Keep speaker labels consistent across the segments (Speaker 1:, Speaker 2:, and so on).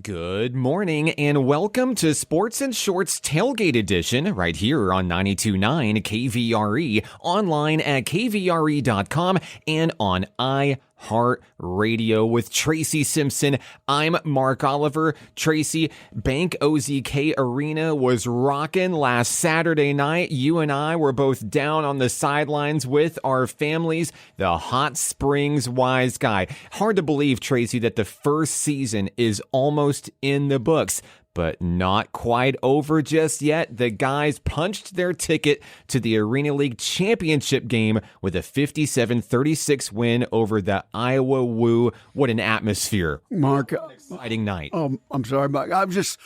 Speaker 1: Good morning and welcome to Sports and Shorts Tailgate Edition right here on 92.9 KVRE, online at kvre.com and on iHeartRadio with Tracy Simpson. I'm Mark Oliver. Tracy, Bank OZK Arena was rocking last Saturday night. You and I were both down on the sidelines with our families. The Hot Springs Wise Guy. Hard to believe, Tracy, that the first season is almost in the books, but not quite over just yet. The guys punched their ticket to the Arena League Championship game with a 57-36 win over the Iowa Woo. What an atmosphere.
Speaker 2: Mark,
Speaker 1: exciting night.
Speaker 2: I'm sorry, Mark. I'm just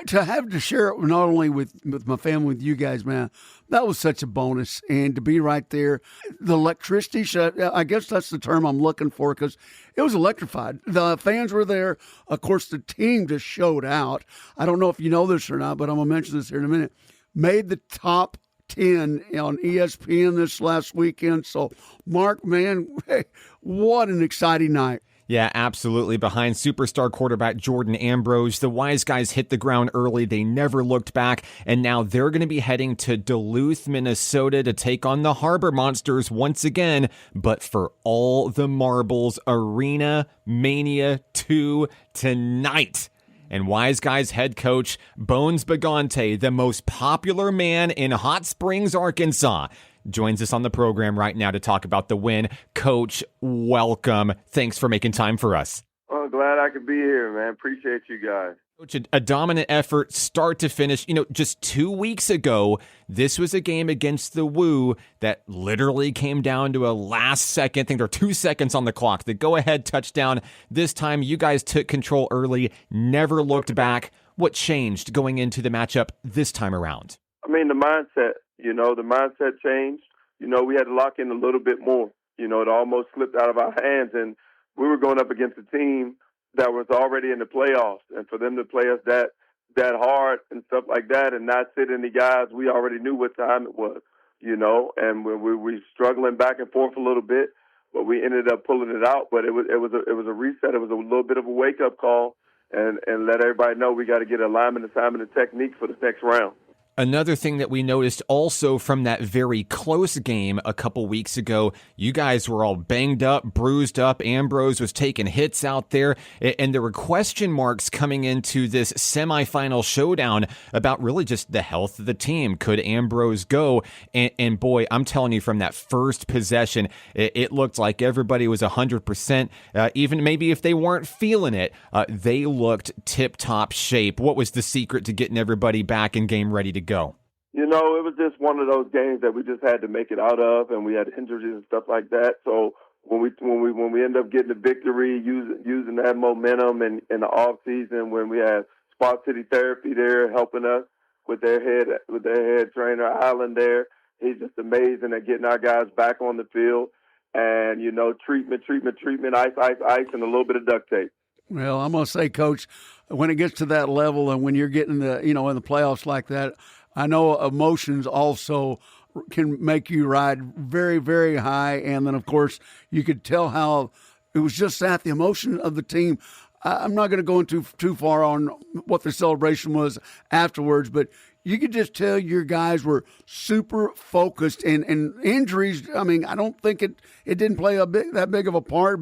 Speaker 2: to have to share it not only with my family, with you guys, man. That was such a bonus, and to be right there, the electricity. I guess that's the term I'm looking for, because it was electrified. The fans were there. Of course, the team just showed out. I don't know if you know this or not, but I'm gonna mention this here in a minute. Made the top 10 on ESPN this last weekend. So, Mark, man, what an exciting night.
Speaker 1: Yeah, absolutely. Behind superstar quarterback Jordan Ambrose, the Wise Guys hit the ground early. They never looked back, and now they're going to be heading to Duluth, Minnesota to take on the Harbor Monsters once again. But for all the marbles, Arena Mania 2 tonight. And Wise Guys head coach Bones Bagante, the most popular man in Hot Springs, Arkansas, joins us on the program right now to talk about the win. Coach, welcome. Thanks for making time for us.
Speaker 3: Oh, glad I could be here, man. Appreciate you guys.
Speaker 1: Coach, a dominant effort, start to finish. Just 2 weeks ago, this was a game against the Woo that literally came down to a last second, I think there were 2 seconds on the clock, the go-ahead touchdown. This time, you guys took control early, never looked back. What changed going into the matchup this time around?
Speaker 3: I mean, the mindset. The mindset changed. We had to lock in a little bit more. It almost slipped out of our hands, and we were going up against a team that was already in the playoffs. And for them to play us that hard and stuff like that and not sit any guys, we already knew what time it was, and we were struggling back and forth a little bit, but we ended up pulling it out. But it was a reset. It was a little bit of a wake-up call and let everybody know we got to get alignment, assignment, and technique for the next round.
Speaker 1: Another thing that we noticed also from that very close game a couple weeks ago, you guys were all banged up, bruised up. Ambrose was taking hits out there, and there were question marks coming into this semifinal showdown about really just the health of the team. Could Ambrose go? And boy, I'm telling you, from that first possession, it looked like everybody was 100%. Even maybe if they weren't feeling it, they looked tip-top shape. What was the secret to getting everybody back in game ready to go?
Speaker 3: It was just one of those games that we just had to make it out of, and we had injuries and stuff like that. So when we end up getting the victory, using that momentum in the off season, when we had Spot City Therapy there helping us with their head trainer Allen there, he's just amazing at getting our guys back on the field. And treatment, ice, and a little bit of duct tape.
Speaker 2: Well, I'm gonna say, Coach, when it gets to that level and when you're getting in the playoffs like that, I know emotions also can make you ride very, very high. And then, of course, you could tell how it was just the emotion of the team. I'm not going to go into too far on what the celebration was afterwards, but you could just tell your guys were super focused. And injuries, I mean, I don't think it didn't play that big of a part,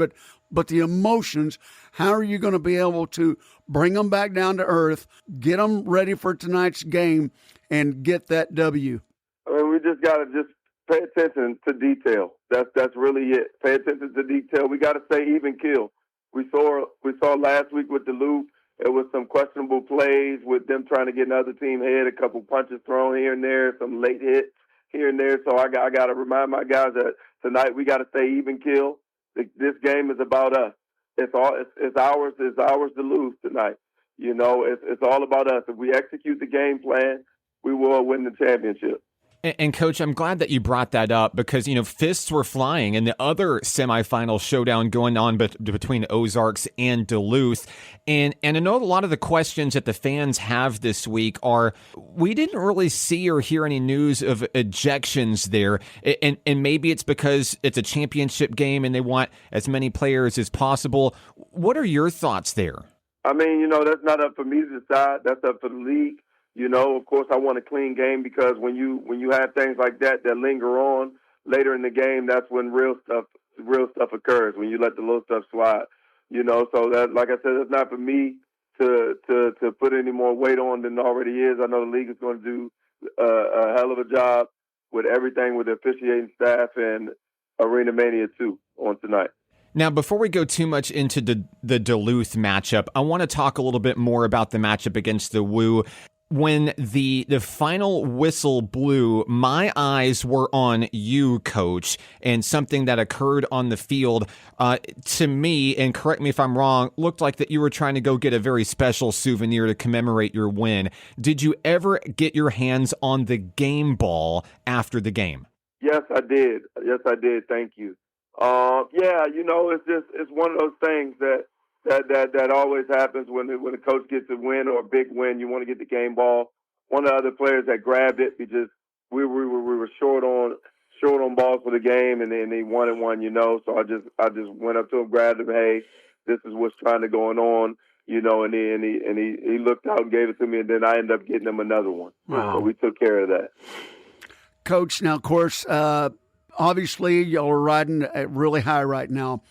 Speaker 2: but the emotions, how are you going to be able to bring them back down to earth, get them ready for tonight's game, and get that W?
Speaker 3: I mean, we just got to just pay attention to detail. That's really it. Pay attention to detail. We got to stay even kill. We saw last week with Duluth, it was some questionable plays with them trying to get another team head, a couple punches thrown here and there, some late hits here and there. So I got to remind my guys that tonight we got to stay even kill. This game is about us. It's ours to lose tonight. It's all about us. If we execute the game plan, we will win the championship.
Speaker 1: And Coach, I'm glad that you brought that up because, fists were flying in the other semifinal showdown going on between Ozarks and Duluth. And I know a lot of the questions that the fans have this week are, we didn't really see or hear any news of ejections there. And maybe it's because it's a championship game and they want as many players as possible. What are your thoughts there?
Speaker 3: I mean, that's not up for me to decide. That's up for the league. Of course, I want a clean game because when you have things like that linger on later in the game, that's when real stuff occurs. When you let the little stuff slide, So that, like I said, it's not for me to put any more weight on than already is. I know the league is going to do a hell of a job with everything with the officiating staff and Arena Mania 2 on tonight.
Speaker 1: Now, before we go too much into the Duluth matchup, I want to talk a little bit more about the matchup against the Woo. When the final whistle blew, my eyes were on you, Coach, and something that occurred on the field, to me, and correct me if I'm wrong, looked like that you were trying to go get a very special souvenir to commemorate your win. Did you ever get your hands on the game ball after the game?
Speaker 3: Yes, I did. Thank you. It's one of those things that always happens when a coach gets a win or a big win. You want to get the game ball. One of the other players that grabbed it because we were short on balls for the game, and then he wanted one. So I just went up to him, grabbed him. Hey, this is what's trying to going on. And he looked out and gave it to me, and then I ended up getting him another one.
Speaker 2: Wow.
Speaker 3: So we took care of that.
Speaker 2: Coach, now, of course, obviously, y'all are riding really high right now.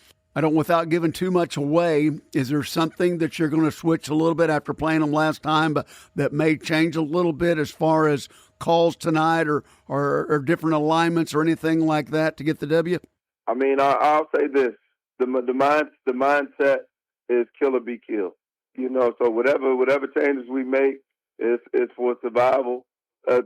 Speaker 2: Without giving too much away, is there something that you're going to switch a little bit after playing them last time, but that may change a little bit as far as calls tonight or different alignments or anything like that to get the W?
Speaker 3: I mean, I'll say this: the mindset is kill or be killed. So whatever changes we make is for survival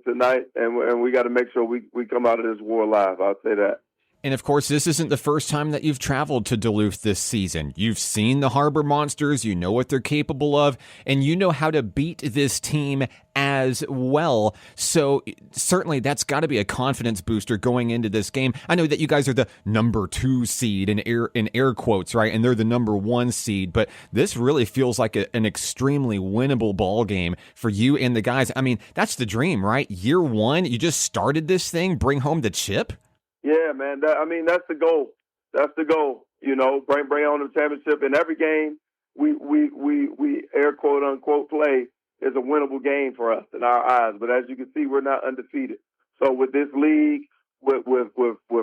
Speaker 3: tonight, and we got to make sure we come out of this war alive. I'll say that.
Speaker 1: And of course, this isn't the first time that you've traveled to Duluth this season. You've seen the Harbor Monsters, you know what they're capable of, and you know how to beat this team as well. So certainly that's got to be a confidence booster going into this game. I know that you guys are the number 2 seed in air quotes, right? And they're the number 1 seed, but this really feels like an extremely winnable ball game for you and the guys. I mean, that's the dream, right? Year 1, you just started this thing, bring home the chip.
Speaker 3: Yeah, man. That's the goal. That's the goal. Bring on the championship. In every game, we air quote unquote play is a winnable game for us in our eyes. But as you can see, we're not undefeated. So with this league, with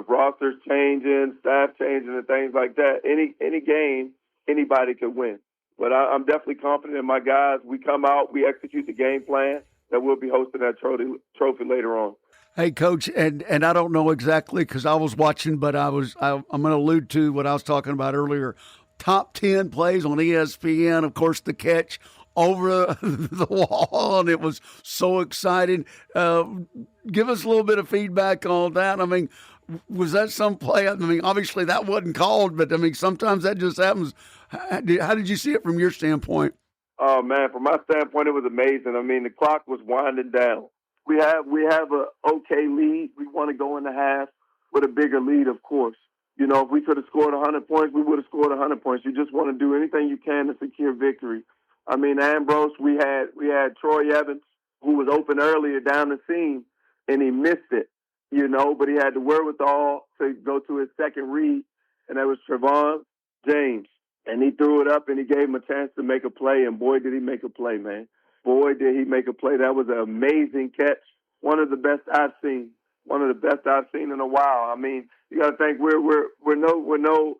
Speaker 3: rosters changing, staff changing, and things like that, any game, anybody could win. But I'm definitely confident in my guys. We come out, we execute the game plan, that we'll be hosting that trophy later on.
Speaker 2: Hey, Coach, and I don't know exactly because I was watching, but I'm going to allude to what I was talking about earlier. Top 10 plays on ESPN, of course, the catch over the wall, and it was so exciting. Give us a little bit of feedback on that. I mean, was that some play? I mean, obviously that wasn't called, but I mean, sometimes that just happens. How did you see it from your standpoint?
Speaker 3: Oh, man, from my standpoint, it was amazing. I mean, the clock was winding down. We have a okay lead. We want to go in the half with a bigger lead, of course. If we could have scored 100 points, we would have scored 100 points. You just want to do anything you can to secure victory. I mean, Ambrose, we had Troy Evans, who was open earlier down the seam, and he missed it, but he had the wherewithal to go to his second read, and that was Trevon James. And he threw it up, and he gave him a chance to make a play, and boy, did he make a play, man. Boy, did he make a play. That was an amazing catch. One of the best I've seen. In a while. I mean, you got to think we're no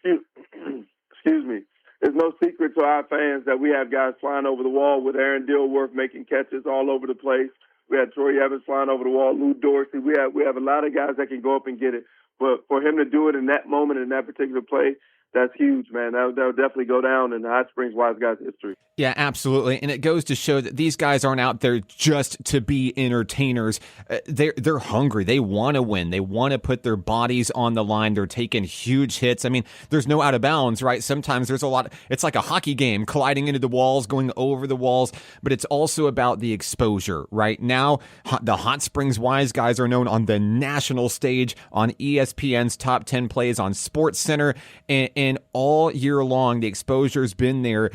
Speaker 3: excuse me. There's no secret to our fans that we have guys flying over the wall with Aaron Dilworth making catches all over the place. We had Troy Evans flying over the wall, Lou Dorsey. We have a lot of guys that can go up and get it. But for him to do it in that moment, in that particular play, that's huge, man. That'll definitely go down in the Hot Springs Wise Guys history.
Speaker 1: Yeah, absolutely. And it goes to show that these guys aren't out there just to be entertainers. They're hungry. They want to win. They want to put their bodies on the line. They're taking huge hits. I mean, there's no out of bounds, right? Sometimes there's a lot. It's like a hockey game, colliding into the walls, going over the walls. But it's also about the exposure, right? Now, the Hot Springs Wise Guys are known on the national stage, on ESPN's Top 10 Plays on SportsCenter. And and all year long, the exposure's been there.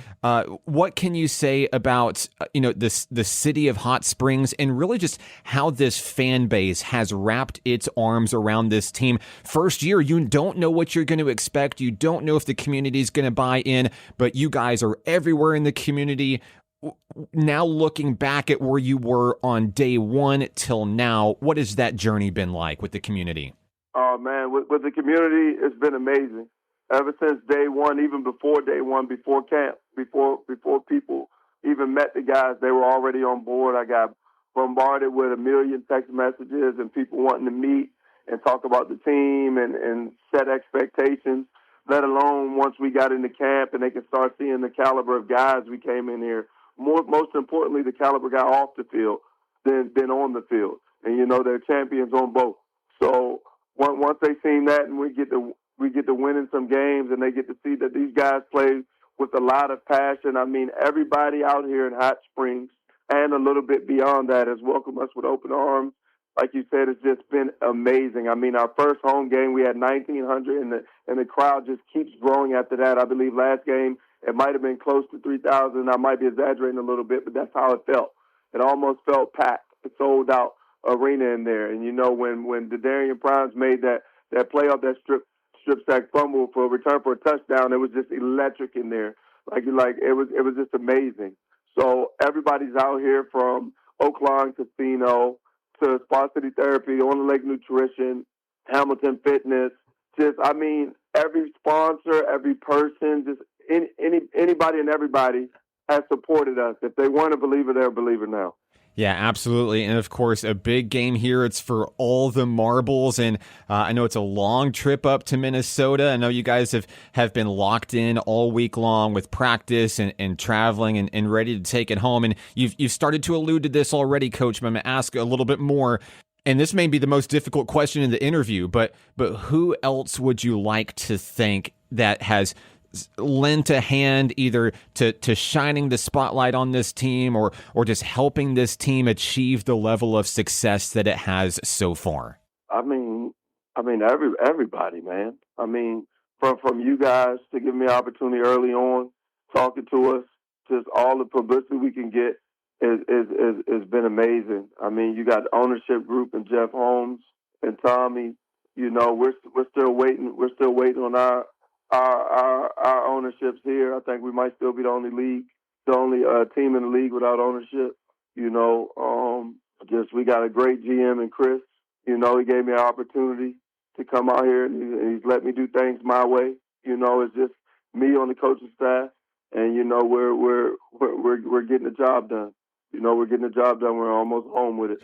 Speaker 1: What can you say about the city of Hot Springs and really just how this fan base has wrapped its arms around this team? First year, you don't know what you're going to expect. You don't know if the community is going to buy in, but you guys are everywhere in the community. Now looking back at where you were on day one till now, what has that journey been like with the community?
Speaker 3: Oh, man, with the community, it's been amazing. Ever since day one, even before day one, before camp, before people even met the guys, they were already on board. I got bombarded with a million text messages and people wanting to meet and talk about the team and set expectations, let alone once we got into camp and they could start seeing the caliber of guys we came in here. Most importantly, the caliber guy off the field than on the field. And, they're champions on both. So once they seen that and we get to winning some games and they get to see that these guys play with a lot of passion. I mean, everybody out here in Hot Springs and a little bit beyond that has welcomed us with open arms. Like you said, it's just been amazing. I mean, our first home game, we had 1,900, and the crowd just keeps growing after that. I believe last game, it might have been close to 3,000. I might be exaggerating a little bit, but that's how it felt. It almost felt packed, a sold-out arena in there. And, when the Darian Primes made that play off that strip sack fumble for a return for a touchdown, it was just electric in there. Like it was just amazing. So everybody's out here from Oaklawn Casino to Spa City Therapy, On the Lake Nutrition, Hamilton Fitness. Every sponsor, every person, just anybody and everybody has supported us. If they weren't a believer, they're a believer now.
Speaker 1: Yeah, absolutely. And of course, a big game here. It's for all the marbles. And I know it's a long trip up to Minnesota. I know you guys have been locked in all week long with practice and traveling and ready to take it home. And you've started to allude to this already, Coach, but I'm going to ask a little bit more. And this may be the most difficult question in the interview, but who else would you like to thank that has lent a hand either to shining the spotlight on this team or just helping this team achieve the level of success that it has so far?
Speaker 3: I mean, everybody, man. I mean, from you guys to give me an opportunity early on, talking to us, just all the publicity we can get has been amazing. I mean, you got the ownership group and Jeff Holmes and Tommy. We're still waiting. We're still waiting on our ownerships here. I think we might still be the only team in the league without ownership. We got a great GM in Chris. He gave me an opportunity to come out here and he's let me do things my way. It's just me on the coaching staff, and we're getting the job done. We're getting the job done. We're almost home with it.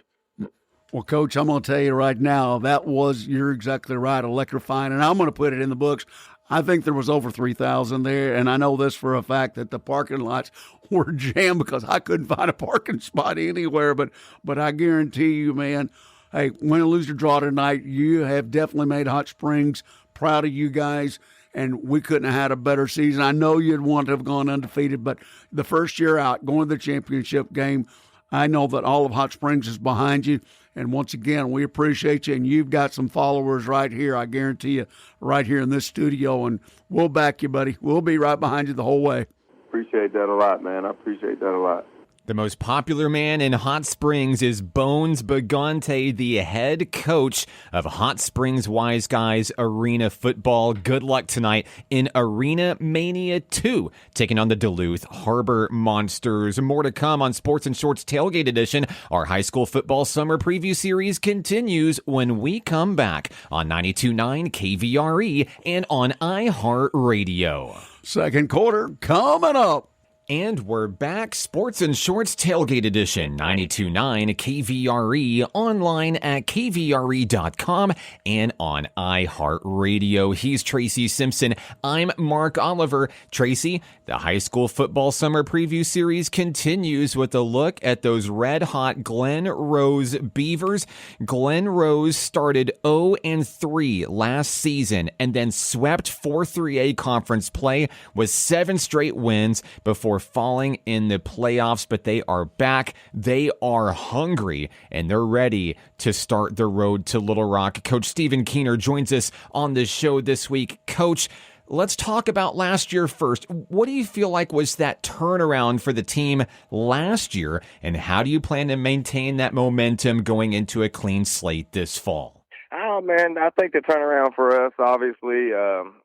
Speaker 2: Well, Coach, I'm going to tell you right now, you're exactly right, electrifying, and I'm going to put it in the books. I think there was over 3,000 there, and I know this for a fact that the parking lots were jammed because I couldn't find a parking spot anywhere. But I guarantee you, man, hey, win or lose or draw tonight, you have definitely made Hot Springs proud of you guys, and we couldn't have had a better season. I know you'd want to have gone undefeated, but the first year out, going to the championship game, I know that all of Hot Springs is behind you. And once again, we appreciate you, and you've got some followers right here, I guarantee you, right here in this studio, and we'll back you, buddy. We'll be right behind you the whole way.
Speaker 3: Appreciate that a lot, man. I appreciate that a lot.
Speaker 1: The most popular man in Hot Springs is Bones Bagante, the head coach of Hot Springs Wise Guys Arena Football. Good luck tonight in Arena Mania 2, taking on the Duluth Harbor Monsters. More to come on Sports and Shorts Tailgate Edition. Our high school football summer preview series continues when we come back on 92.9 KVRE and on iHeartRadio.
Speaker 2: Second quarter coming up.
Speaker 1: And we're back. Sports and Shorts Tailgate Edition, 92.9 KVRE, online at kvre.com and on iHeartRadio. He's Tracy Simpson. I'm Mark Oliver. Tracy, the high school football summer preview series continues with a look at those red-hot Glen Rose Beavers. Glen Rose started 0-3 last season and then swept 4-3A conference play with 7 straight wins before falling in the playoffs, but they are back. They are hungry, and they're ready to start the road to Little Rock. Coach Stephen Keener joins us on the show this week. Coach, Let's talk about last year first. What do you feel like was that turnaround for the team last year, and how do you plan to maintain that momentum going into a clean slate this fall?
Speaker 4: Oh man, I think the turnaround for us, obviously,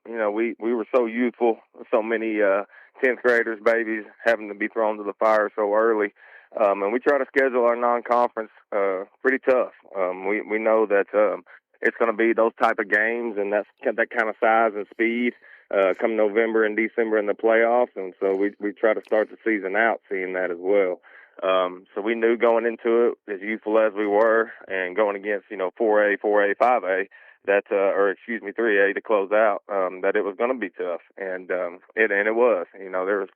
Speaker 4: we were so youthful, so many 10th graders, babies, having to be thrown to the fire so early, and we try to schedule our non-conference pretty tough. We know that it's going to be those type of games, and that kind of size and speed come November and December in the playoffs, and so we try to start the season out seeing that as well. So we knew going into it, as youthful as we were, and going against 4A, 5A, that 3A to close out, that it was going to be tough, and it was. There was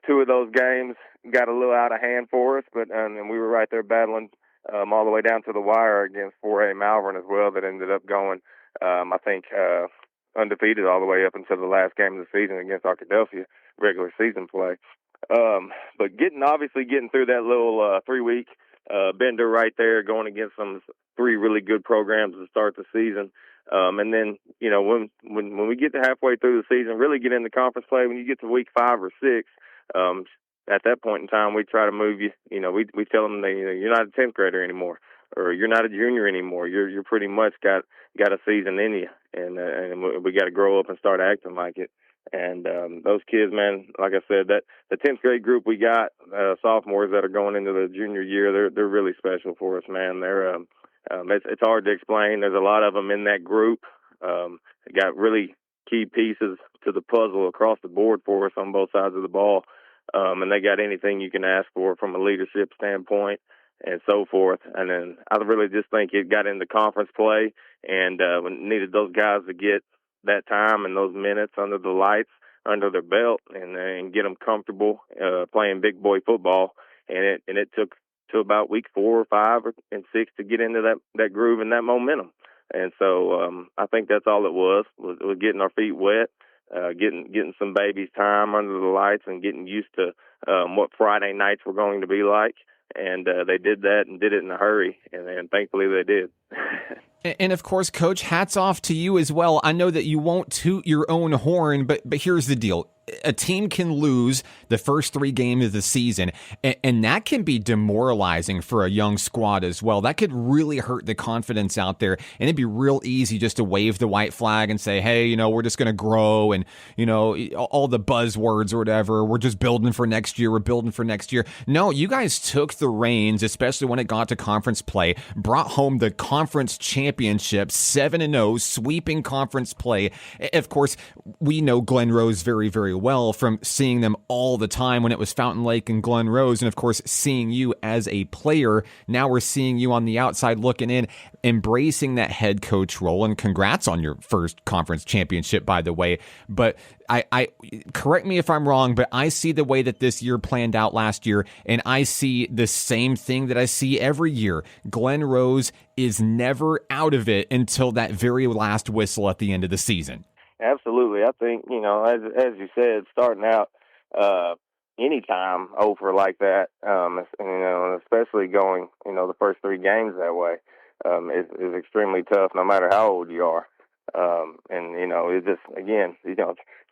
Speaker 4: two of those games got a little out of hand for us, but and we were right there battling all the way down to the wire against 4A Malvern as well. That ended up going, I think, undefeated all the way up until the last game of the season against Arkadelphia, regular season play. But getting through that little 3-week bender right there, going against some 3 really good programs to start the season. And then, when we get to halfway through the season, really get into conference play, when you get to week 5 or 6, at that point in time, we try to move you. We tell them that you're not a 10th grader anymore, or you're not a junior anymore. You're pretty much got a season in you, and we got to grow up and start acting like it. And those kids, man, like I said, that the 10th grade group we got, sophomores that are going into the junior year, they're really special for us, man. They're it's hard to explain. There's a lot of them in that group. They got really key pieces to the puzzle across the board for us on both sides of the ball. And they got anything you can ask for from a leadership standpoint and so forth. And then I really just think it got into conference play, and we needed those guys to get that time and those minutes under the lights, under their belt, and get them comfortable playing big boy football. And it took to about week 4 or 5 and 6 to get into that groove and that momentum. And so I think that's all it was getting our feet wet, getting some babies time under the lights, and getting used to what Friday nights were going to be like. And they did that and did it in a hurry, and thankfully they did.
Speaker 1: And of course, Coach, hats off to you as well. I know that you won't toot your own horn, but here's the deal. A team can lose the first 3 games of the season, and that can be demoralizing for a young squad as well. That could really hurt the confidence out there, and it'd be real easy just to wave the white flag and say, hey, we're just going to grow, and, all the buzzwords or whatever. We're just building for next year. We're building for next year. No, you guys took the reins, especially when it got to conference play, brought home the conference championship, 7-0, sweeping conference play. Of course, we know Glen Rose very, very well from seeing them all the time when it was Fountain Lake and Glen Rose, and of course seeing you as a player. Now we're seeing you on the outside looking in, embracing that head coach role, and congrats on your first conference championship, by the way. But I correct me if I'm wrong, but I see the way that this year planned out last year, and I see the same thing that I see every year. Glen Rose is never out of it until that very last whistle at the end of the season.
Speaker 4: Absolutely. I think, as you said, starting out anytime over like that, especially going, the first 3 games that way, is extremely tough no matter how old you are. It just, again,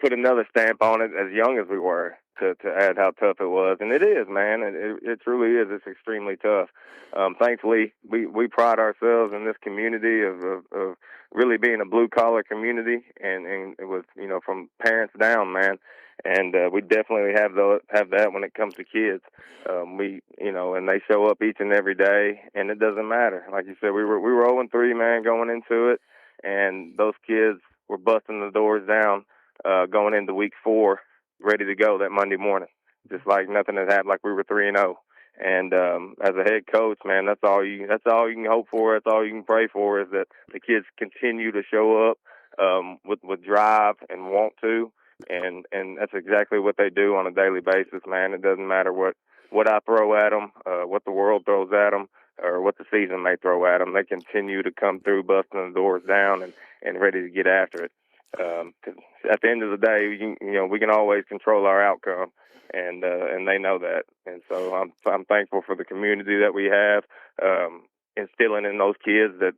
Speaker 4: put another stamp on it as young as we were to add how tough it was. And it is, man. It truly is. It's extremely tough. Thankfully, we pride ourselves in this community of really being a blue-collar community, and with, from parents down, man. And we definitely have that when it comes to kids. And they show up each and every day, and it doesn't matter. Like you said, we were 0-3, man, going into it, and those kids were busting the doors down going into week 4, ready to go that Monday morning, just like nothing had happened, like we were 3-0. And as a head coach, man, that's all you can hope for. That's all you can pray for, is that the kids continue to show up with drive and want to, and that's exactly what they do on a daily basis, man. It doesn't matter what I throw at them, what the world throws at them, or what the season may throw at them. They continue to come through, busting the doors down and ready to get after it. 'Cause at the end of the day, we can always control our outcome, and they know that. And so I'm thankful for the community that we have, instilling in those kids that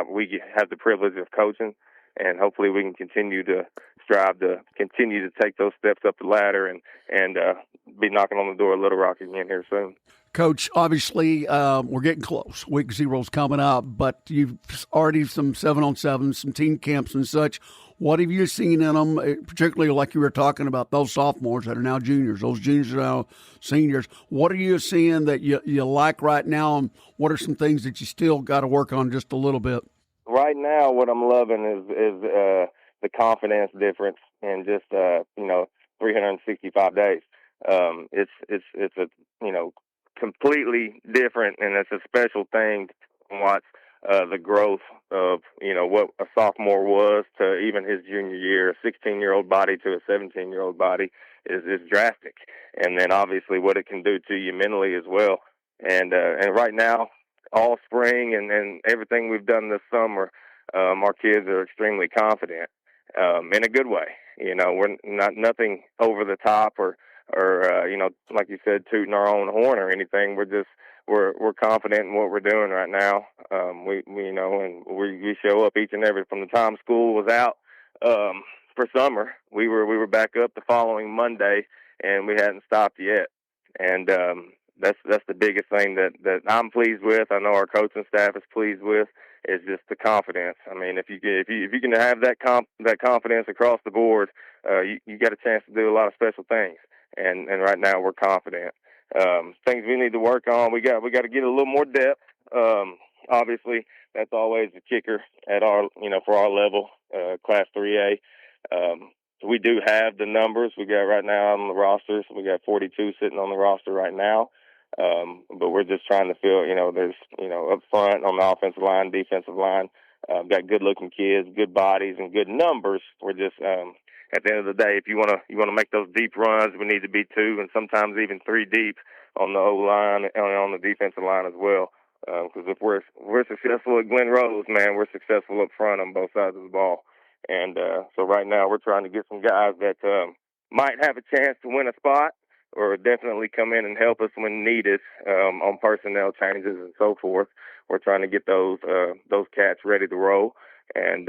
Speaker 4: we have the privilege of coaching, and hopefully we can continue to strive to continue to take those steps up the ladder and be knocking on the door of Little Rock again here soon.
Speaker 2: Coach, obviously, we're getting close. Week 0's coming up, but you've already some 7-on-7, some team camps and such. What have you seen in them, particularly like you were talking about those sophomores that are now juniors, those juniors are now seniors? What are you seeing that you like right now, and what are some things that you still got to work on just a little bit?
Speaker 4: Right now, what I'm loving is the confidence difference in just 365 days. It's a completely different, and it's a special thing to watch the growth of what a sophomore was to even his junior year. A 16-year-old body to a 17-year-old body is drastic, and then obviously what it can do to you mentally as well. And right now, all spring and everything we've done this summer, our kids are extremely confident in a good way. We're nothing over the top or like you said, tooting our own horn or anything. We're confident in what we're doing right now. We show up each and every, from the time school was out for summer. We were back up the following Monday, and we hadn't stopped yet. And that's the biggest thing that I'm pleased with. I know our coaching staff is pleased with. Is just the confidence. I mean, if you can have that confidence across the board, you got a chance to do a lot of special things. And right now we're confident. Things we need to work on. We got to get a little more depth. Obviously, that's always the kicker at our for our level, Class 3A. We do have the numbers. We got right now on the roster. So we got 42 sitting on the roster right now. But we're just trying to feel, there's, up front on the offensive line, defensive line, got good looking kids, good bodies and good numbers. We're just, at the end of the day, if you want to make those deep runs, we need to be 2 and sometimes even 3 deep on the O-line and on the defensive line as well. Because if we're successful at Glen Rose, man, we're successful up front on both sides of the ball. And so right now we're trying to get some guys that might have a chance to win a spot or definitely come in and help us when needed on personnel changes and so forth. We're trying to get those cats ready to roll. And,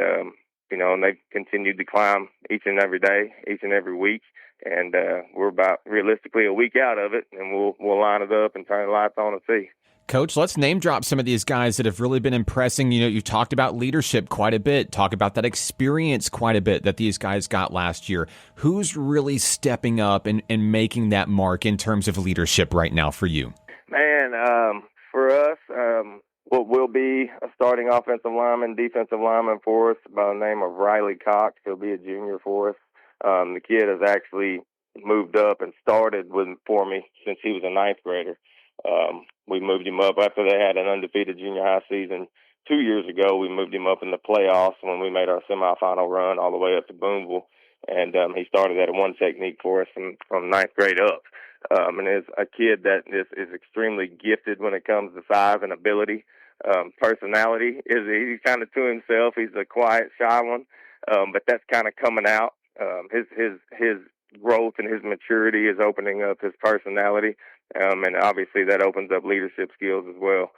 Speaker 4: and they've continued to climb each and every day, each and every week. And we're about realistically a week out of it, and we'll line it up and turn the lights on and see.
Speaker 1: Coach, let's name drop some of these guys that have really been impressing. You've talked about leadership quite a bit, talk about that experience quite a bit that these guys got last year. Who's really stepping up and making that mark in terms of leadership right now for you?
Speaker 4: Man, for us, what will be a starting offensive lineman, defensive lineman for us by the name of Riley Cox. He'll be a junior for us. The kid has actually moved up and started for me since he was a 9th grader. We moved him up after they had an undefeated junior high season 2 years ago. We moved him up in the playoffs when we made our semifinal run all the way up to Boonville. And he started at one technique for us from 9th grade up. And is a kid that is extremely gifted when it comes to size and ability. Personality he's kind of to himself. He's a quiet, shy one, but that's kind of coming out. His growth and his maturity is opening up his personality, and obviously that opens up leadership skills as well.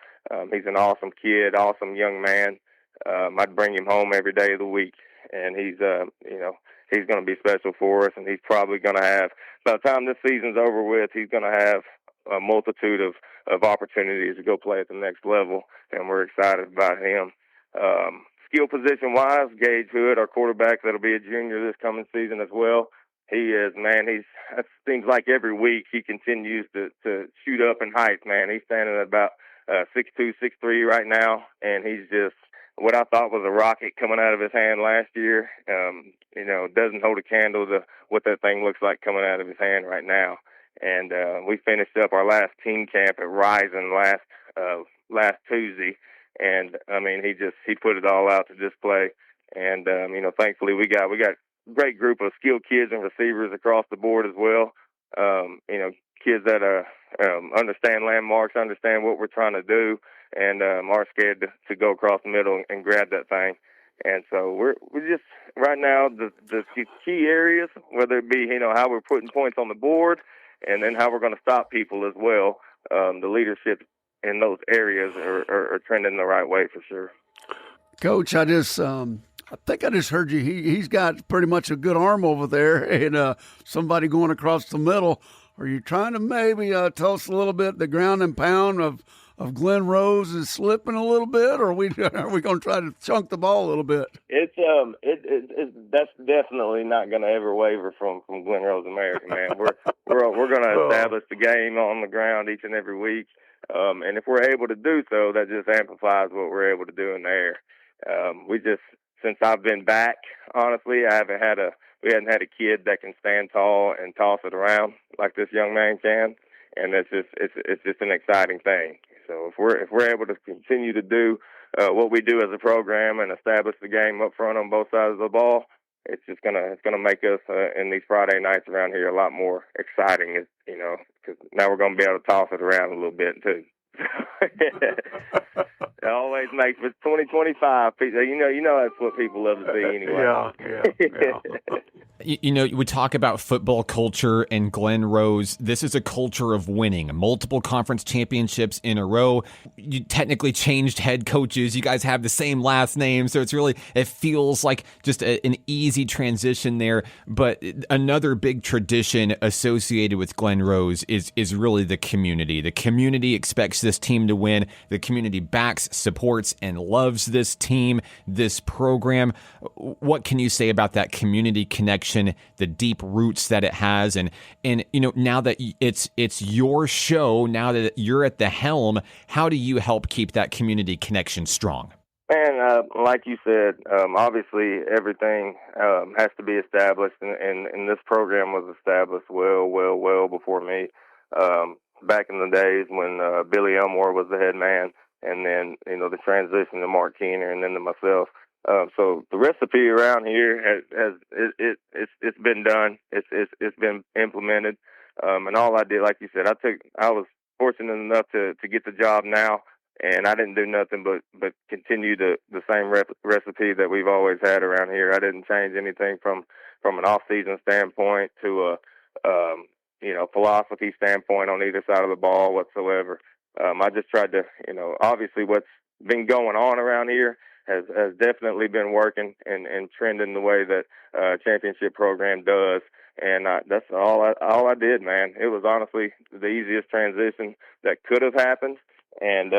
Speaker 4: He's an awesome kid, awesome young man. I'd bring him home every day of the week, and he's going to be special for us, and he's probably going to have, by the time this season's over with, he's going to have a multitude of opportunities to go play at the next level, and we're excited about him. Skill position-wise, Gage Hood, our quarterback, that'll be a junior this coming season as well. He is, man, it seems like every week he continues to shoot up in height, man. He's standing at about 6'2", 6'3" right now, and he's just what I thought was a rocket coming out of his hand last year. Doesn't hold a candle to what that thing looks like coming out of his hand right now. And we finished up our last team camp at Rising last Tuesday, and I mean he put it all out to display. And thankfully we got a great group of skilled kids and receivers across the board as well. Kids that understand landmarks, understand what we're trying to do, and aren't scared to go across the middle and grab that thing. And so we're just right now the key areas, whether it be how we're putting points on the board, and then how we're going to stop people as well. The leadership in those areas are trending the right way for sure.
Speaker 2: Coach, I just I think I just heard you. He's got pretty much a good arm over there, and somebody going across the middle. Are you trying to maybe tell us a little bit the ground and pound of Glen Rose is slipping a little bit, or are we going to try to chunk the ball a little bit?
Speaker 4: It's that's definitely not going to ever waver from Glen Rose American, man. We're going to establish the game on the ground each and every week, and if we're able to do so, that just amplifies what we're able to do in the air. Since I've been back, honestly, we hadn't had a kid that can stand tall and toss it around like this young man can, and it's just an exciting thing. So if we're able to continue to do what we do as a program and establish the game up front on both sides of the ball, it's gonna make us in these Friday nights around here a lot more exciting, because now we're gonna be able to toss it around a little bit too. It always makes for 2025. You know that's what people love to see anyway.
Speaker 1: Yeah. We talk about football culture and Glen Rose. This is a culture of winning. Multiple conference championships in a row. You technically changed head coaches. You guys have the same last name, so it feels like just an easy transition there. But another big tradition associated with Glen Rose is really the community. The community expects this team to win. The community backs, supports, and loves this team, this program. What can you say about that community connection, the deep roots that it has, and now that it's your show, now that you're at the helm, how do you help keep that community connection strong?
Speaker 4: Man, like you said, obviously everything has to be established, and this program was established well before me. Back in the days when Billy Elmore was the head man, and then the transition to Mark Keener, and then to myself. So the recipe around here it's been done. It's been implemented, and all I did, like you said, I was fortunate enough to get the job now, and I didn't do nothing but continue the same recipe that we've always had around here. I didn't change anything from an off-season standpoint to a philosophy standpoint on either side of the ball whatsoever. I just tried to, obviously what's been going on around here has definitely been working and trending the way that championship program does. And that's all I did, man. It was honestly the easiest transition that could have happened. And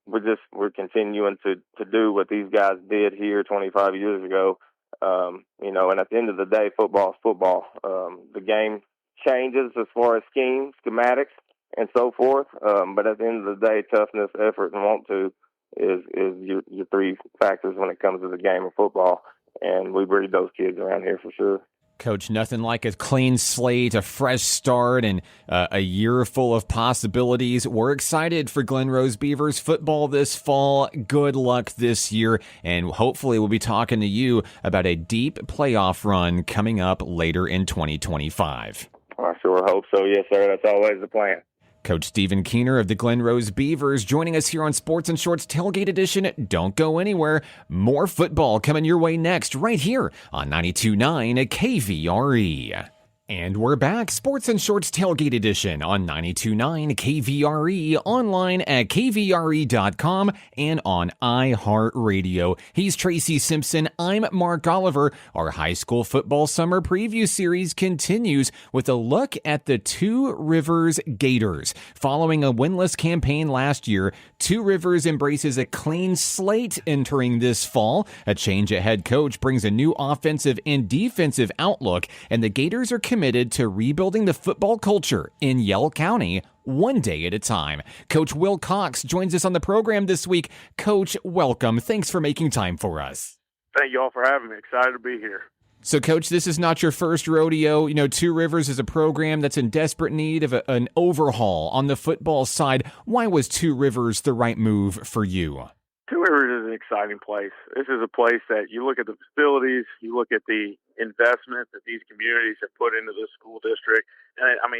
Speaker 4: we're continuing to do what these guys did here 25 years ago. And at the end of the day, football is football. The game changes as far as schematics, and so forth. But at the end of the day, toughness, effort, and want to is your three factors when it comes to the game of football. And we breed those kids around here for sure.
Speaker 1: Coach, nothing like a clean slate, a fresh start, and a year full of possibilities. We're excited for Glen Rose Beavers football this fall. Good luck this year, and hopefully we'll be talking to you about a deep playoff run coming up later in 2025.
Speaker 4: I sure hope so. Yes, sir. That's always the plan.
Speaker 1: Coach Stephen Keener of the Glen Rose Beavers joining us here on Sports and Shorts Tailgate Edition. Don't go anywhere. More football coming your way next right here on 92.9 KVRE. And we're back, Sports and Shorts Tailgate Edition on 92.9 KVRE, online at kvre.com and on iHeartRadio. He's Tracy Simpson. I'm Mark Oliver. Our high school football summer preview series continues with a look at the Two Rivers Gators. Following a winless campaign last year, Two Rivers embraces a clean slate entering this fall. A change at head coach brings a new offensive and defensive outlook, and the Gators are committed to rebuilding the football culture in Yell County one day at a time. Coach Will Cox joins us on the program this week. Coach, welcome. Thanks for making time for us.
Speaker 5: Thank you all for having me. Excited to be here.
Speaker 1: So, Coach, this is not your first rodeo. Two Rivers is a program that's in desperate need of an overhaul on the football side. Why was Two Rivers the right move for you?
Speaker 5: Two Rivers is an exciting place. This is a place that you look at the facilities, you look at the investment that these communities have put into this school district. And I'm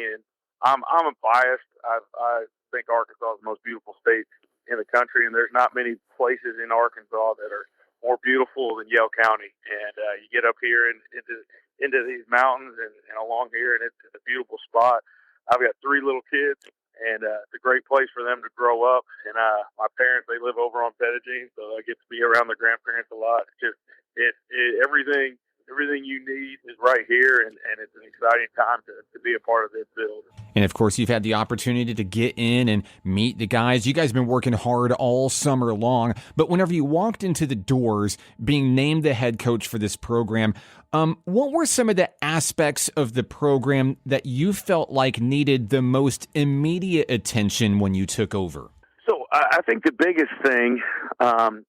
Speaker 5: biased. I think Arkansas is the most beautiful state in the country, and there's not many places in Arkansas that are more beautiful than Yell County. And you get up here into these mountains and along here, and it's a beautiful spot. I've got 3 little kids, and it's a great place for them to grow up. And my parents, they live over on Pettigene, so I get to be around the grandparents a lot. Everything you need is right here, and it's an exciting time to be a part of this build.
Speaker 1: And of course, you've had the opportunity to get in and meet the guys. You guys have been working hard all summer long. But whenever you walked into the doors, being named the head coach for this program, what were some of the aspects of the program that you felt like needed the most immediate attention when you took over?
Speaker 5: So I think the biggest thing,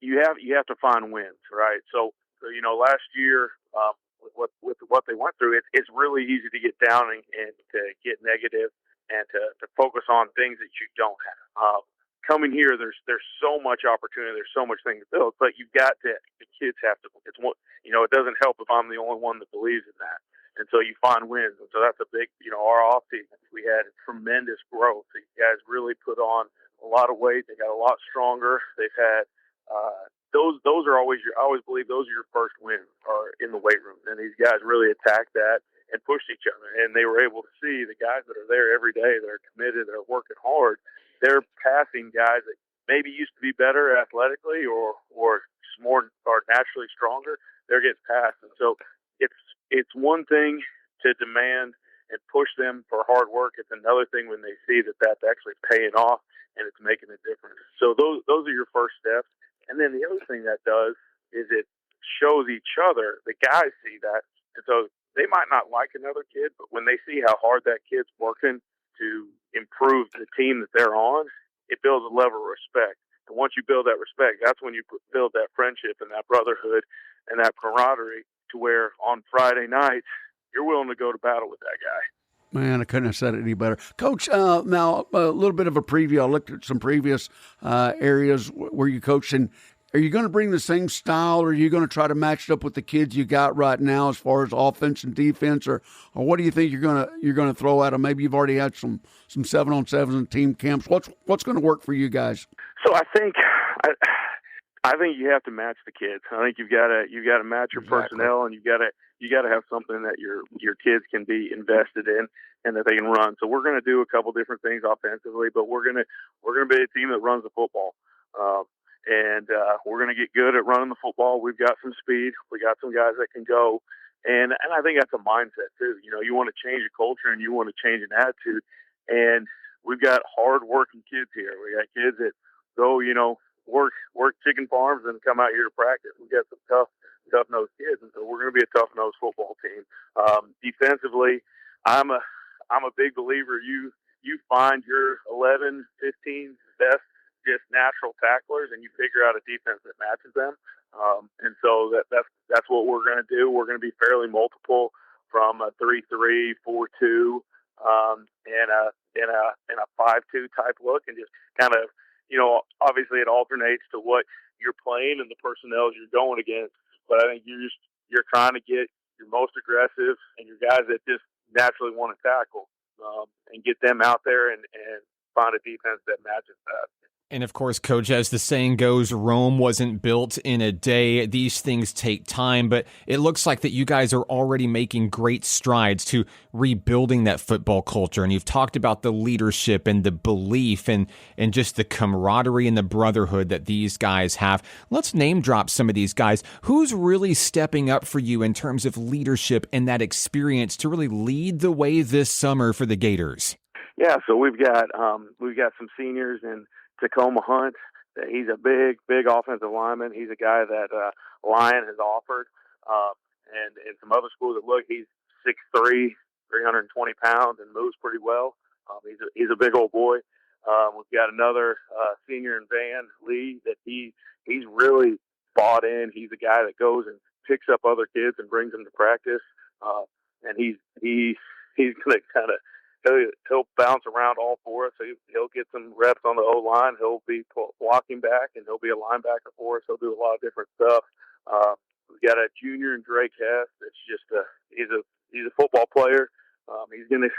Speaker 5: you have to find wins, right? So last year, with what they went through, it's really easy to get down and to get negative and to focus on things that you don't have. Coming here, there's so much opportunity, there's so much things to build, but the kids have to. It doesn't help if I'm the only one that believes in that. And so you find wins, and so that's a big. Our off season, we had tremendous growth. These guys really put on a lot of weight. They got a lot stronger. They've had. Those are always I always believe those are your first wins are in the weight room, and these guys really attacked that and pushed each other, and they were able to see the guys that are there every day, that are committed, that are working hard. They're passing guys that maybe used to be better athletically or more or naturally stronger. They're getting passed, and so it's one thing to demand and push them for hard work. It's another thing when they see that that's actually paying off and it's making a difference. So those are your first steps. And then the other thing that does is it shows each other, the guys see that. And so they might not like another kid, but when they see how hard that kid's working to improve the team that they're on, it builds a level of respect. And once you build that respect, that's when you build that friendship and that brotherhood and that camaraderie to where on Friday nights, you're willing to go to battle with that guy.
Speaker 2: Man, I couldn't have said it any better. Coach, now a little bit of a preview. I looked at some previous areas where you coached, and are you going to bring the same style, or are you going to try to match it up with the kids you got right now as far as offense and defense, or what do you think you're going to throw at them? Maybe you've already had some 7-on-7s and team camps. What's going to work for you guys?
Speaker 5: So I think you have to match the kids. I think you've got to match your personnel, and you got to have something that your kids can be invested in and that they can run. So we're going to do a couple different things offensively, but we're going to be a team that runs the football, and we're going to get good at running the football. We've got some speed. We got some guys that can go, and I think that's a mindset too. You want to change a culture and you want to change an attitude, and we've got hard-working kids here. We got kids that go, work chicken farms and come out here to practice. We got some tough-nosed kids, and so we're going to be a tough-nosed football team. Defensively, I'm a big believer. You find your 11, 15 best just natural tacklers, and you figure out a defense that matches them. And so that's what we're going to do. We're going to be fairly multiple from a 3-3, 4-2, and a 5-2 type look, and just kind of, obviously it alternates to what you're playing and the personnel you're going against. But I think you're trying to get your most aggressive and your guys that just naturally want to tackle, and get them out there and find a defense that matches that.
Speaker 1: And of course, Coach, as the saying goes, Rome wasn't built in a day. These things take time, but it looks like that you guys are already making great strides to rebuilding that football culture. And you've talked about the leadership and the belief and just the camaraderie and the brotherhood that these guys have. Let's name drop some of these guys. Who's really stepping up for you in terms of leadership and that experience to really lead the way this summer for the Gators?
Speaker 5: Yeah, so we've got some seniors in Tacoma Hunt. He's a big offensive lineman. He's a guy that Lion has offered, and some other schools that look. He's 6'3", 320 pounds, and moves pretty well. He's a big old boy. We've got another senior in Van Lee that he's really bought in. He's a guy that goes and picks up other kids and brings them to practice, and he's going to kind of. He'll bounce around all for us. So he'll get some reps on the O-line. He'll be blocking back, and he'll be a linebacker for us. He'll do a lot of different stuff. We've got a junior in Drake Hess. That's just he's a football player. He's gonna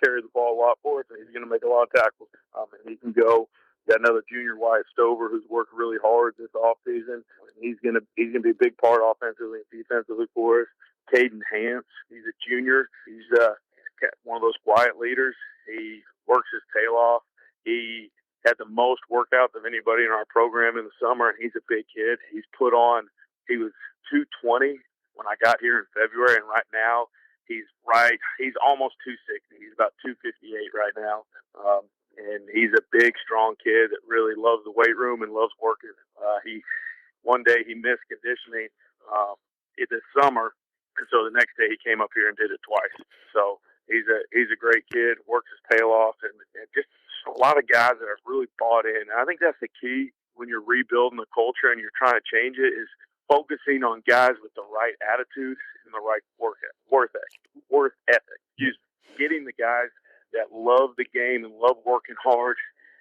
Speaker 5: carry the ball a lot for us, and he's gonna make a lot of tackles. And he can go. Got another junior, Wyatt Stover, who's worked really hard this offseason. He's gonna be a big part offensively and defensively for us. Caden Hance, he's a junior. He's one of those quiet leaders. He works his tail off. He had the most workouts of anybody in our program in the summer, and he's a big kid. He's put on He was 220 when I got here in February, and right now he's almost 260. He's about 258 right now. And he's a big, strong kid that really loves the weight room and loves working. One day he missed conditioning this summer, and so the next day he came up here and did it twice. So he's a great kid, works his tail off, and just a lot of guys that are really bought in. And I think that's the key when you're rebuilding the culture and you're trying to change it, is focusing on guys with the right attitude and the right work ethic. Getting the guys that love the game and love working hard.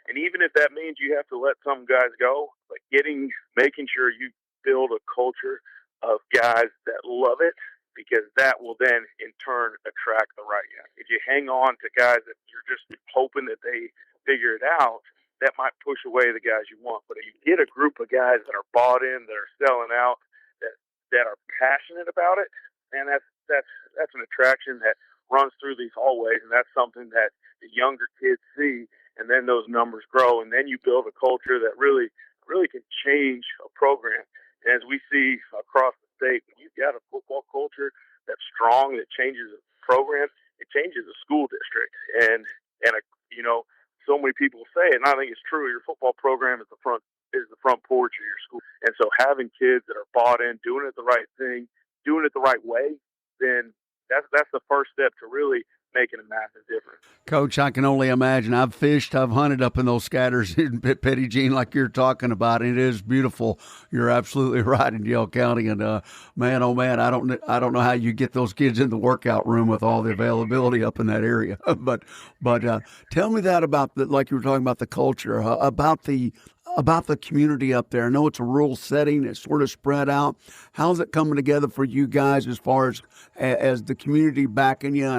Speaker 5: And even if that means you have to let some guys go, but making sure you build a culture of guys that love it, because that will then in turn attract the right guys. If you hang on to guys that you're just hoping that they figure it out, that might push away the guys you want. But if you get a group of guys that are bought in, that are selling out, that are passionate about it, and that's an attraction that runs through these hallways, and that's something that the younger kids see, and then those numbers grow, and then you build a culture that really can change a program. And as we see across the state, when you've got a football culture that's strong, that changes a program, it changes a school district. And so many people say it, and I think it's true, your football program is the front porch of your school. And so having kids that are bought in, doing it the right thing, doing it the right way, then that's the first step to really making a massive difference.
Speaker 2: Coach, I can only imagine. I've fished, I've hunted up in those scatters in Petit Jean like you're talking about. It is beautiful. You're absolutely right in Yell County. And man, oh man, I don't know how you get those kids in the workout room with all the availability up in that area. but tell me that about like you were talking about the culture, about the community up there. I know it's a rural setting. It's sort of spread out. How's it coming together for you guys as far as the community backing you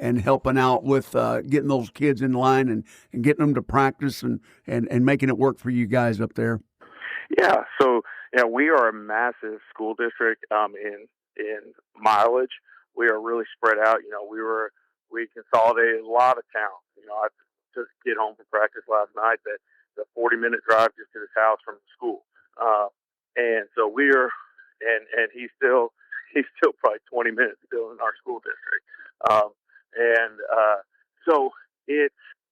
Speaker 2: and helping out with getting those kids in line and getting them to practice and making it work for you guys up there?
Speaker 5: Yeah. So, we are a massive school district in mileage. We are really spread out. We consolidated a lot of towns. I took a kid home from practice last night that a 40-minute drive just to his house from the school. And so and he's still probably 20 minutes still in our school district. So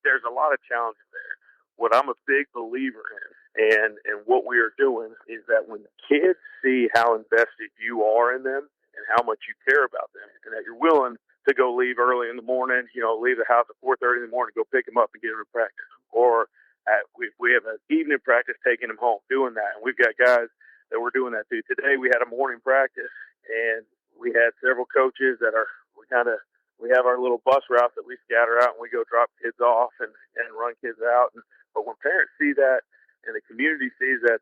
Speaker 5: there's a lot of challenges there. What I'm a big believer in and what we are doing is that when kids see how invested you are in them and how much you care about them, and that you're willing to go leave early in the morning, leave the house at 4:30 in the morning, go pick them up and get them to practice, or we have an evening practice taking them home, doing that. And we've got guys that we're doing that to. Today we had a morning practice, and we had several coaches that we have our little bus route that we scatter out and we go drop kids off and run kids out. But when parents see that and the community sees that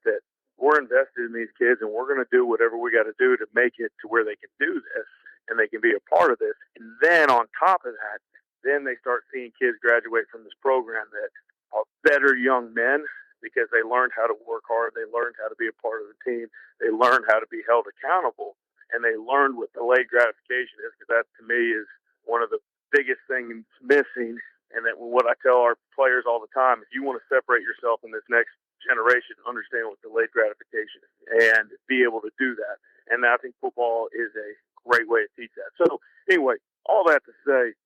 Speaker 5: we're invested in these kids and we're going to do whatever we got to do to make it to where they can do this and they can be a part of this. And then on top of that, then they start seeing kids graduate from this program that are better young men because they learned how to work hard. They learned how to be a part of the team. They learned how to be held accountable, and they learned what delayed gratification is, because that to me is one of the biggest things missing. And that what I tell our players all the time, if you want to separate yourself in this next generation, understand what delayed gratification is and be able to do that. And I think football is a great way to teach that. So anyway, all that to say,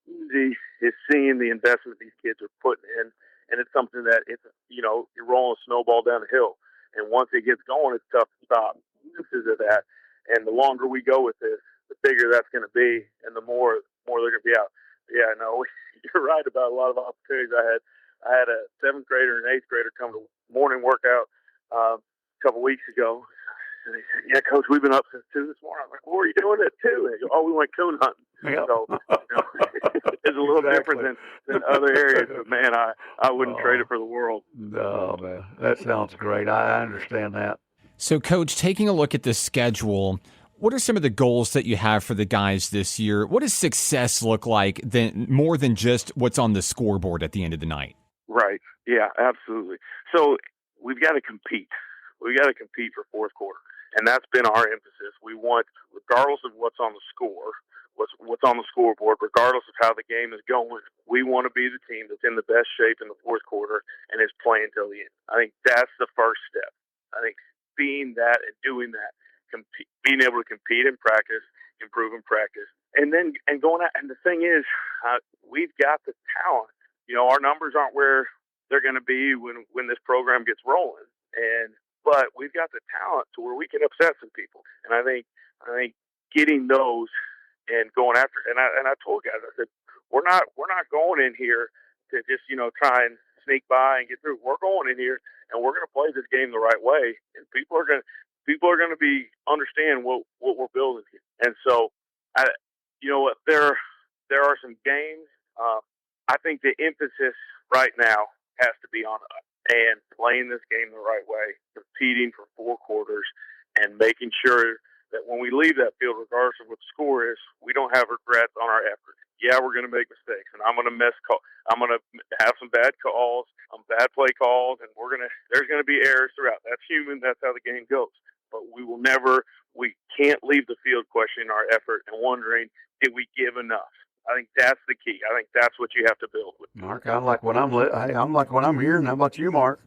Speaker 5: is seeing the investment these kids are putting in. And it's something that you're rolling a snowball down the hill. And once it gets going, it's tough to stop. Pieces of that. And the longer we go with this, the bigger that's going to be and the more they're going to be out. Yeah, no, you're right about a lot of opportunities. I had a 7th grader and 8th grader come to morning workout a couple weeks ago. And they said, "Yeah, Coach, we've been up since 2 this morning." I'm like, "What are you doing at 2?" And they go, "Oh, we went coon hunting." Yep. So it's a little different than other areas, but man, I wouldn't trade it for the world.
Speaker 2: No, man, that sounds great. I understand that.
Speaker 1: So, Coach, taking a look at the schedule, what are some of the goals that you have for the guys this year? What does success look like more than just what's on the scoreboard at the end of the night?
Speaker 5: Right. Yeah, absolutely. So we've got to compete. We've got to compete for fourth quarter. And that's been our emphasis. We want, regardless of what's on the score, what's on the scoreboard, regardless of how the game is going, we want to be the team that's in the best shape in the fourth quarter and is playing till the end. I think that's the first step. I think being that and doing that being able to compete in practice, improve in practice, and going out. And the thing is, we've got the talent. Our numbers aren't where they're going to be when this program gets rolling, but we've got the talent to where we can upset some people. And I think getting those and going after it. And I told guys, I said, we're not going in here to just try and sneak by and get through. We're going in here and we're going to play this game the right way, and people are going to be understand what we're building here. And so, there are some games. I think the emphasis right now has to be on us and playing this game the right way, competing for 4 quarters, and making sure that when we leave that field, regardless of what the score is, we don't have regrets on our effort. Yeah, we're going to make mistakes, and I'm going to I'm going to have some bad calls, bad play calls, and there's going to be errors throughout. That's human. That's how the game goes. But we can't leave the field questioning our effort and wondering, did we give enough? I think that's the key. I think that's what you have to build with.
Speaker 2: Mark, I like what I'm hearing. How about you, Mark?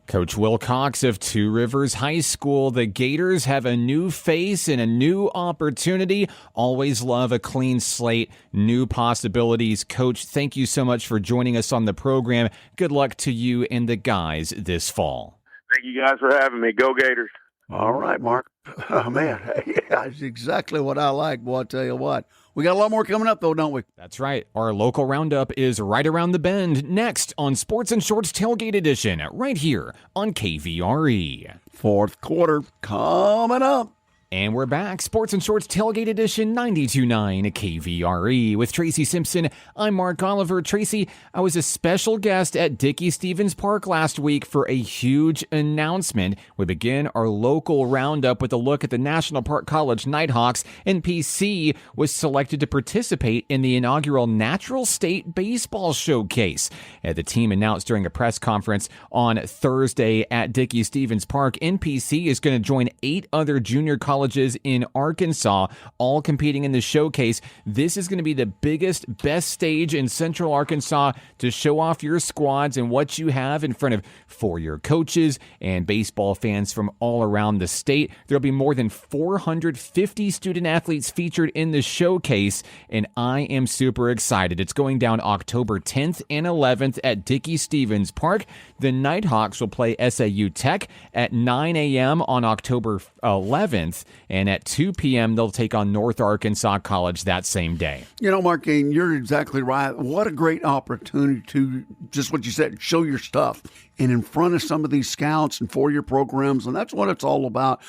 Speaker 1: Coach Will Cox of Two Rivers High School. The Gators have a new face and a new opportunity. Always love a clean slate, new possibilities. Coach, thank you so much for joining us on the program. Good luck to you and the guys this fall.
Speaker 5: Thank you guys for having me. Go Gators.
Speaker 2: All right, Mark. Oh, man. Yeah, that's exactly what I like. Boy, I tell you what. We got a lot more coming up, though, don't we?
Speaker 1: That's right. Our local roundup is right around the bend next on Sports and Shorts Tailgate Edition, right here on KVRE.
Speaker 2: Fourth quarter coming up.
Speaker 1: And we're back. Sports and Shorts Tailgate Edition 92.9 KVRE. With Tracy Simpson, I'm Mark Oliver. Tracy, I was a special guest at Dickey-Stevens Park last week for a huge announcement. We begin our local roundup with a look at the National Park College Nighthawks. NPC was selected to participate in the inaugural Natural State Baseball Showcase. The team announced during a press conference on Thursday at Dickey-Stevens Park, NPC is going to join 8 other junior colleges in Arkansas, all competing in the showcase. This is going to be the biggest, best stage in Central Arkansas to show off your squads and what you have in front of 4-year coaches and baseball fans from all around the state. There'll be more than 450 student athletes featured in the showcase, and I am super excited. It's going down October 10th and 11th at Dickey-Stevens Park. The Nighthawks will play SAU Tech at 9 a.m. on October 11th. And at 2 p.m., they'll take on North Arkansas College that same day.
Speaker 2: Mark, you're exactly right. What a great opportunity to, just what you said, show your stuff. And in front of some of these scouts and 4-year programs, and that's what it's all about.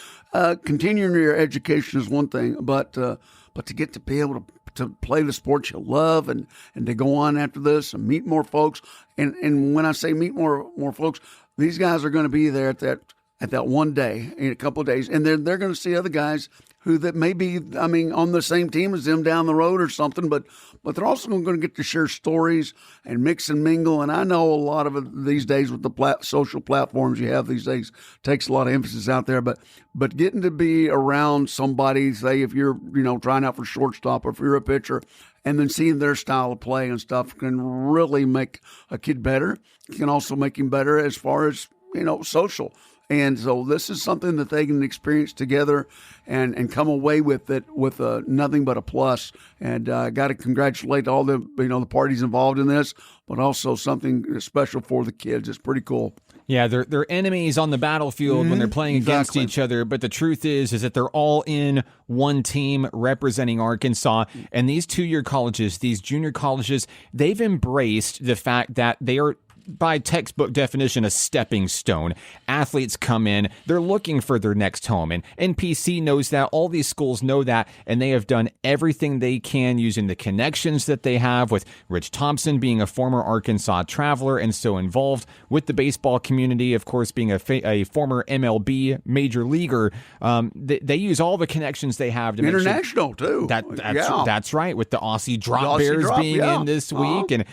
Speaker 2: Continuing your education is one thing, but to get to be able to play the sports you love and to go on after this and meet more folks. And when I say meet more folks, these guys are going to be there at that one day, in a couple of days, and they're going to see other guys that may be, on the same team as them down the road or something, but they're also going to get to share stories and mix and mingle. And I know a lot of it these days with the social platforms you have these days takes a lot of emphasis out there, but getting to be around somebody, say if you're trying out for shortstop or if you're a pitcher, and then seeing their style of play and stuff can really make a kid better. It can also make him better as far as social. And so this is something that they can experience together and come away with it with nothing but a plus. And I got to congratulate all the the parties involved in this, but also something special for the kids. It's pretty cool.
Speaker 1: Yeah, they're enemies on the battlefield when they're playing against each other, but the truth is that they're all in one team representing Arkansas. And these 2-year colleges, these junior colleges, they've embraced the fact that they are, by textbook definition, a stepping stone. Athletes come in, they're looking for their next home, and NPC knows that. All these schools know that, and they have done everything they can using the connections that they have, with Rich Thompson being a former Arkansas Traveler and so involved with the baseball community, of course, being a former MLB major leaguer. They use all the connections they have to
Speaker 2: international
Speaker 1: make sure
Speaker 2: too.
Speaker 1: That's right, with the Aussie Drop Bears being in this week, and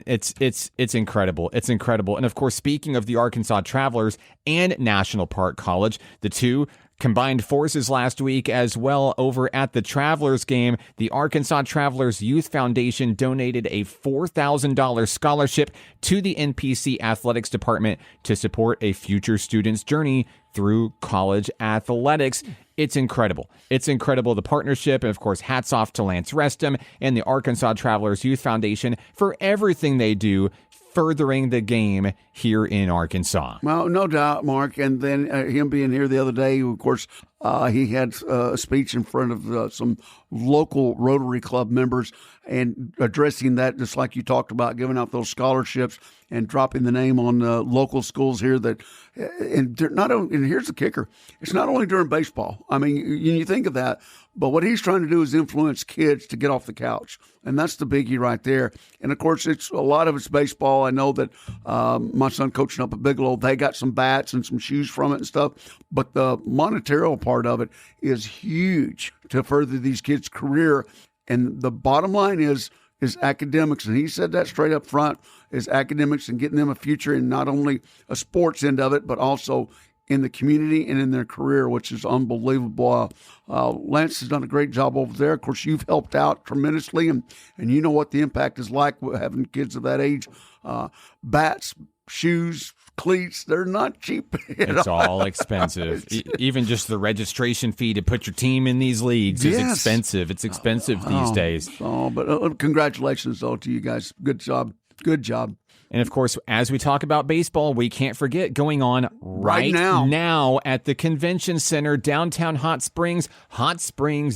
Speaker 1: it's incredible. It's incredible. And of course, speaking of the Arkansas Travelers and National Park College, the two combined forces last week as well over at the Travelers game. The Arkansas Travelers Youth Foundation donated a $4,000 scholarship to the NPC Athletics Department to support a future student's journey through college athletics. It's incredible. It's incredible, the partnership. And, of course, hats off to Lance Restum and the Arkansas Travelers Youth Foundation for everything they do furthering the game here in Arkansas.
Speaker 2: Well, no doubt, Mark. And then him being here the other day, of course, he had a speech in front of some local Rotary Club members and addressing that, just like you talked about, giving out those scholarships and dropping the name on local schools here. That and not only, and here's the kicker: it's not only during baseball. I mean, you think of that, but what he's trying to do is influence kids to get off the couch, and that's the biggie right there. And of course, it's a lot of it's baseball. I know that my son coaching up at Bigelow, they got some bats and some shoes from it and stuff, but the monetary part of it is huge to further these kids' career. And the bottom line is academics, and he said that straight up front, is academics and getting them a future in not only a sports end of it, but also in the community and in their career, which is unbelievable. Lance has done a great job over there. Of course, you've helped out tremendously, and you know what the impact is like having kids of that age. Bats, shoes, cleats, they're not cheap.
Speaker 1: It's all expensive. Even just the registration fee to put your team in these leagues is expensive. It's expensive these days.
Speaker 2: But congratulations, though, to you guys. Good job. Good job.
Speaker 1: And, of course, as we talk about baseball, we can't forget going on right now at the Convention Center, downtown Hot Springs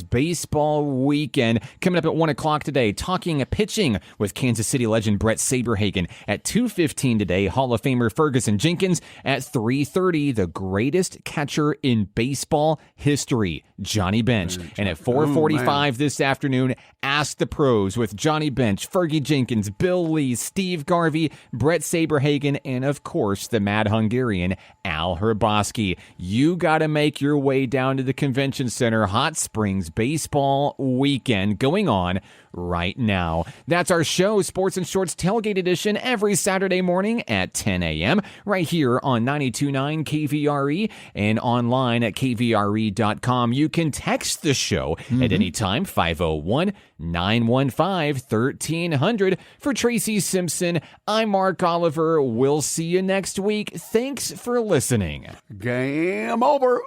Speaker 1: Baseball Weekend. Coming up at 1 o'clock today, talking pitching with Kansas City legend Brett Saberhagen. At 2:15 today, Hall of Famer Ferguson Jenkins. At 3:30, the greatest catcher in baseball history, Johnny Bench. And at 4:45 this afternoon, Ask the Pros with Johnny Bench, Fergie Jenkins, Bill Lee, Steve Garvey, Brett Saberhagen, and, of course, the Mad Hungarian, Al Hrabosky. You got to make your way down to the Convention Center. Hot Springs Baseball Weekend going on right now. That's our show, Sports and Shorts Tailgate Edition, every Saturday morning at 10 a.m. right here on 92.9 KVRE and online at kvre.com. You can text the show at any time, 501-915-1300. For Tracy Simpson, I'm Mark Oliver. We'll see you next week. Thanks for listening.
Speaker 2: Game over.